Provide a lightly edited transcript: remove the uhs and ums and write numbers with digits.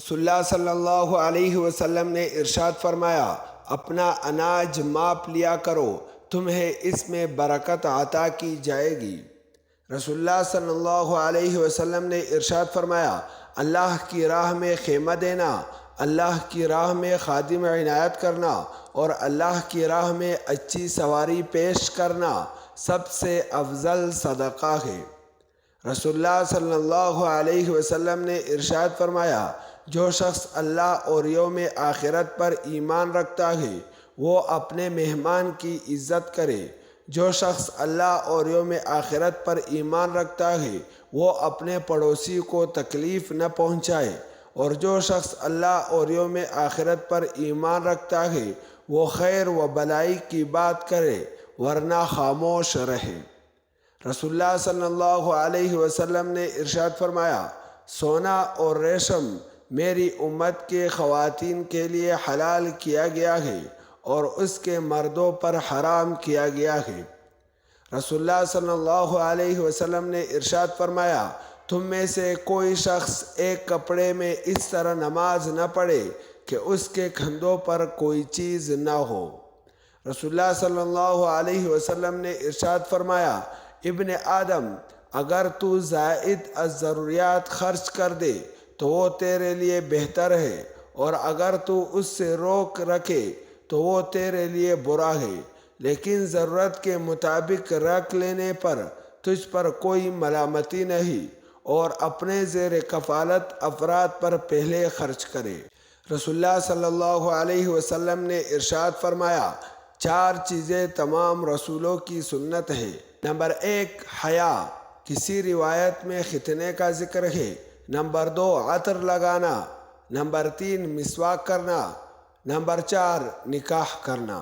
رسول اللہ صلی اللہ علیہ وسلم نے ارشاد فرمایا، اپنا اناج ماپ لیا کرو، تمہیں اس میں برکت عطا کی جائے گی۔ رسول اللہ صلی اللہ علیہ وسلم نے ارشاد فرمایا، اللہ کی راہ میں خیمہ دینا، اللہ کی راہ میں خادم عنایت کرنا اور اللہ کی راہ میں اچھی سواری پیش کرنا سب سے افضل صدقہ ہے۔ رسول اللہ صلی اللہ علیہ وسلم نے ارشاد فرمایا، جو شخص اللہ اور یوم آخرت پر ایمان رکھتا ہے وہ اپنے مہمان کی عزت کرے۔ جو شخص اللہ اور یوم آخرت پر ایمان رکھتا ہے وہ اپنے پڑوسی کو تکلیف نہ پہنچائے، اور جو شخص اللہ اور یوم آخرت پر ایمان رکھتا ہے وہ خیر و بلائی کی بات کرے ورنہ خاموش رہے۔ رسول اللہ صلی اللہ علیہ وسلم نے ارشاد فرمایا، سونا اور ریشم میری امت کے خواتین کے لیے حلال کیا گیا ہے اور اس کے مردوں پر حرام کیا گیا ہے۔ رسول اللہ صلی اللہ علیہ وسلم نے ارشاد فرمایا، تم میں سے کوئی شخص ایک کپڑے میں اس طرح نماز نہ پڑھے کہ اس کے کندھوں پر کوئی چیز نہ ہو۔ رسول اللہ صلی اللہ علیہ وسلم نے ارشاد فرمایا، ابن آدم، اگر تو زائد از ضروریات خرچ کر دے تو وہ تیرے لیے بہتر ہے، اور اگر تو اس سے روک رکھے تو وہ تیرے لیے برا ہے، لیکن ضرورت کے مطابق رکھ لینے پر تجھ پر کوئی ملامتی نہیں، اور اپنے زیر کفالت افراد پر پہلے خرچ کرے۔ رسول اللہ صلی اللہ علیہ وسلم نے ارشاد فرمایا، 4 چیزیں تمام رسولوں کی سنت ہے۔ نمبر 1 حیا، کسی روایت میں ختنے کا ذکر ہے۔ نمبر 2 عطر لگانا۔ نمبر 3 مسواک کرنا۔ نمبر 4 نکاح کرنا۔